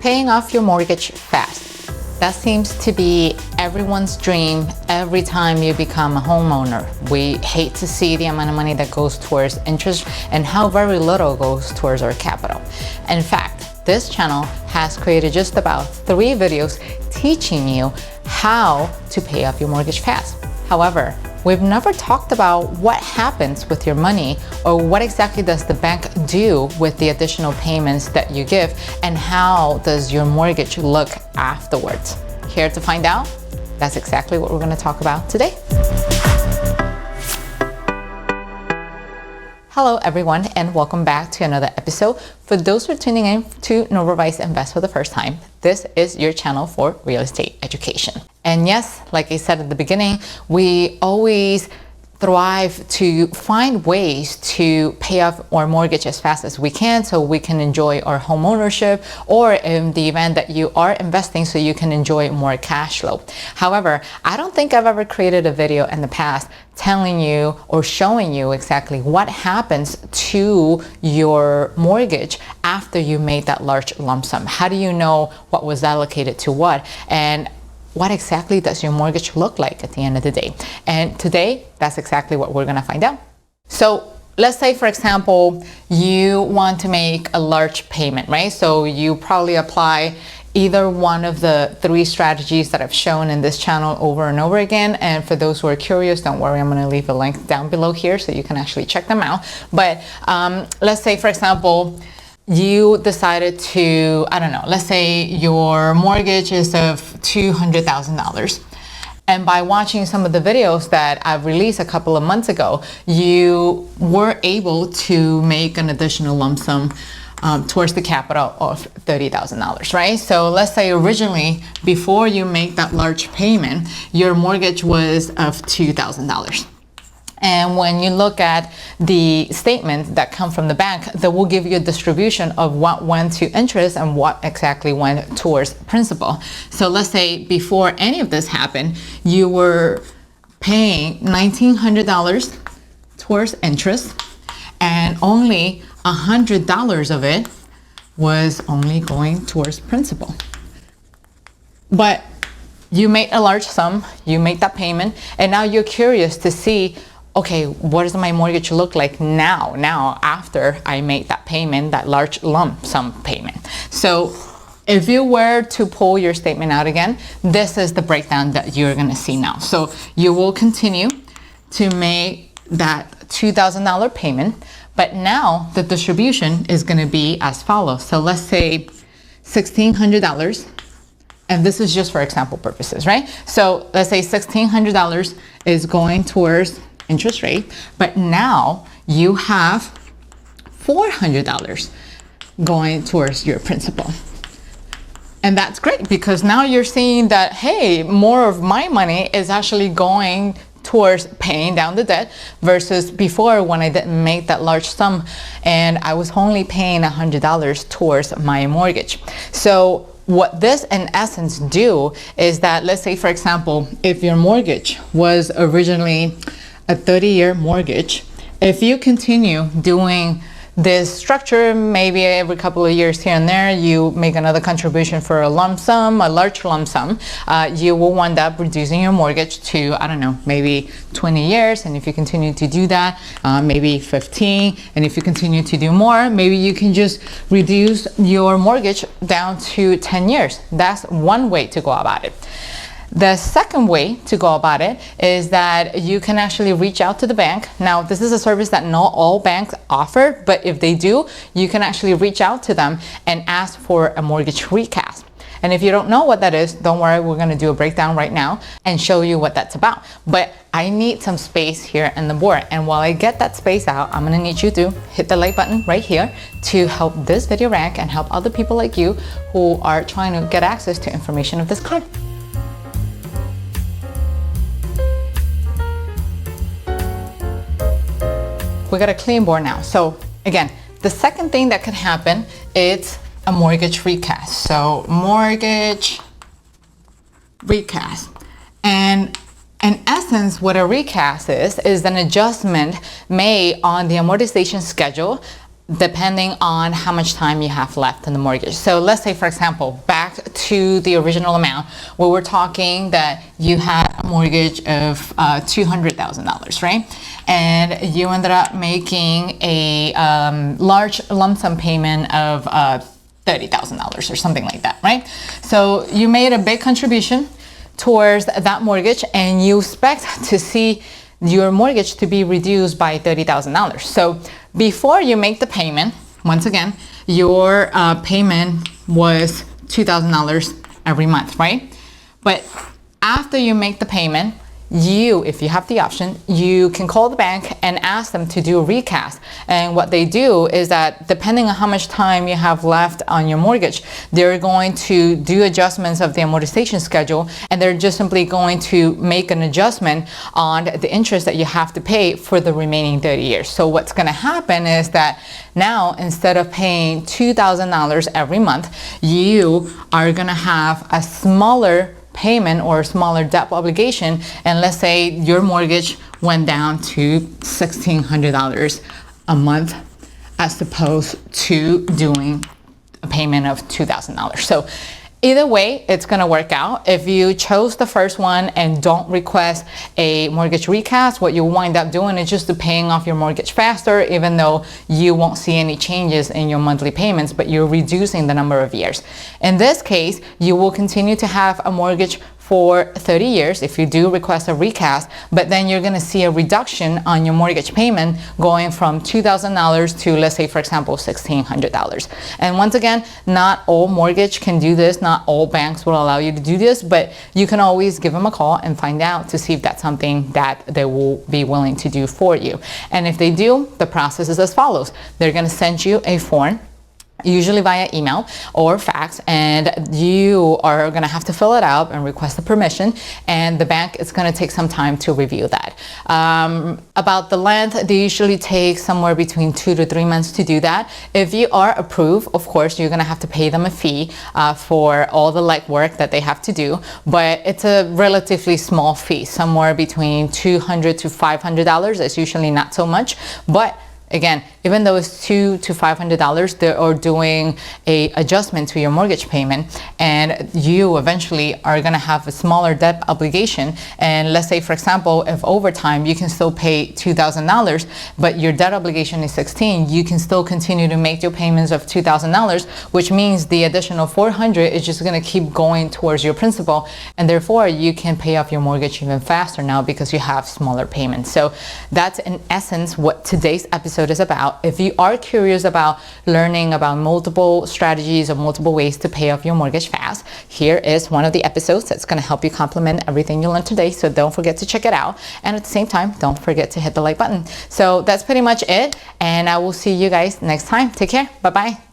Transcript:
Paying off your mortgage fast. That seems to be everyone's dream every time you become a homeowner. We hate to see the amount of money that goes towards interest and how very little goes towards our capital. In fact, this channel has created just about 3 videos teaching you how to pay off your mortgage fast. However, we've never talked about what happens with your money or what exactly does the bank do with the additional payments that you give and how does your mortgage look afterwards. Here to find out? That's exactly what we're going to talk about today. Hello everyone and welcome back to another episode. For those who are tuning in to Novarice Invest for the first time, this is your channel for real estate education. And yes, like I said at the beginning, we always thrive to find ways to pay off our mortgage as fast as we can so we can enjoy our home ownership, or in the event that you are investing so you can enjoy more cash flow. However, I don't think I've ever created a video in the past telling you or showing you exactly what happens to your mortgage after you made that large lump sum. How do you know what was allocated to what? And what exactly does your mortgage look like at the end of the day? And today, that's exactly what we're gonna find out. So let's say, for example, you want to make a large payment, right? So you probably apply either one of the 3 strategies that I've shown in this channel over and over again. And for those who are curious, don't worry, I'm gonna leave a link down below here so you can actually check them out. But let's say, for example, you decided to, I don't know, let's say your mortgage is of $200,000. And by watching some of the videos that I've released a couple of months ago, you were able to make an additional lump sum towards the capital of $30,000, right? So let's say originally, before you make that large payment, your mortgage was of $2,000. And when you look at the statements that come from the bank, they will give you a distribution of what went to interest and what exactly went towards principal. So let's say before any of this happened, you were paying $1,900 towards interest, and only $100 of it was only going towards principal. But you made a large sum, you made that payment, and now you're curious to see, okay, what does my mortgage look like now after I made that payment, that large lump sum payment? So if you were to pull your statement out again, this is the breakdown that you're gonna see now. So you will continue to make that $2,000 payment, but now the distribution is gonna be as follows. So let's say $1,600, and this is just for example purposes, right? So let's say $1,600 is going towards interest rate, but now you have $400 going towards your principal. And that's great because now you're seeing that, hey, more of my money is actually going towards paying down the debt versus before when I didn't make that large sum and I was only paying $100 towards my mortgage. So what this in essence do is that, let's say for example, if your mortgage was originally a 30-year mortgage, if you continue doing this structure, maybe every couple of years here and there, you make another contribution for a lump sum, a large lump sum, you will wind up reducing your mortgage to, I don't know, maybe 20 years. And if you continue to do that, maybe 15. And if you continue to do more, maybe you can just reduce your mortgage down to 10 years. That's one way to go about it. The second way to go about it is that you can actually reach out to the bank. Now, this is a service that not all banks offer, but if they do, you can actually reach out to them and ask for a mortgage recast. And if you don't know what that is, don't worry, we're gonna do a breakdown right now and show you what that's about. But I need some space here in the board. And while I get that space out, I'm gonna need you to hit the like button right here to help this video rank and help other people like you who are trying to get access to information of this kind. We got a clean board now. So again, the second thing that could happen is a mortgage recast. So mortgage recast. And in essence, what a recast is an adjustment made on the amortization schedule depending on how much time you have left in the mortgage. So let's say, for example, back to the original amount, where we're talking that you had a mortgage of $200,000, right? And you ended up making a large lump sum payment of $30,000 or something like that, right? So you made a big contribution towards that mortgage, and you expect to see your mortgage to be reduced by $30,000. So before you make the payment, once again, your payment was $2,000 every month, right? But after you make the payment, if you have the option, you can call the bank and ask them to do a recast. And what they do is that depending on how much time you have left on your mortgage, they're going to do adjustments of the amortization schedule, and they're just simply going to make an adjustment on the interest that you have to pay for the remaining 30 years. So what's going to happen is that now, instead of paying $2,000 every month, you are going to have a smaller payment or a smaller debt obligation. And let's say your mortgage went down to $1,600 a month, as opposed to doing a payment of $2,000. So either way, it's going to work out. If you chose the first one and don't request a mortgage recast, what you'll wind up doing is just paying off your mortgage faster, even though you won't see any changes in your monthly payments, but you're reducing the number of years. In this case, you will continue to have a mortgage for 30 years if you do request a recast, but then you're going to see a reduction on your mortgage payment going from $2,000 to, let's say, for example, $1,600. And once again, not all mortgage can do this, not all banks will allow you to do this, but you can always give them a call and find out to see if that's something that they will be willing to do for you. And if they do, the process is as follows. They're going to send you a form, usually via email or fax, and you are going to have to fill it out and request the permission, and the bank is going to take some time to review that. About the length, they usually take somewhere between 2 to 3 months to do that. If you are approved, of course, you're going to have to pay them a fee for all the legwork that they have to do, but it's a relatively small fee, somewhere between $200 to $500. It's usually not so much, but again, even though it's $200 to $500, they are doing a adjustment to your mortgage payment, and you eventually are going to have a smaller debt obligation. And let's say, for example, if over time you can still pay $2,000, but your debt obligation is $16,000, you can still continue to make your payments of $2,000, which means the additional $400 is just going to keep going towards your principal, and therefore you can pay off your mortgage even faster now because you have smaller payments. So that's in essence what today's episode is about. If you are curious about learning about multiple strategies or multiple ways to pay off your mortgage fast, here is one of the episodes that's going to help you complement everything you learned today. So don't forget to check it out. And at the same time, don't forget to hit the like button. So that's pretty much it. And I will see you guys next time. Take care. Bye-bye.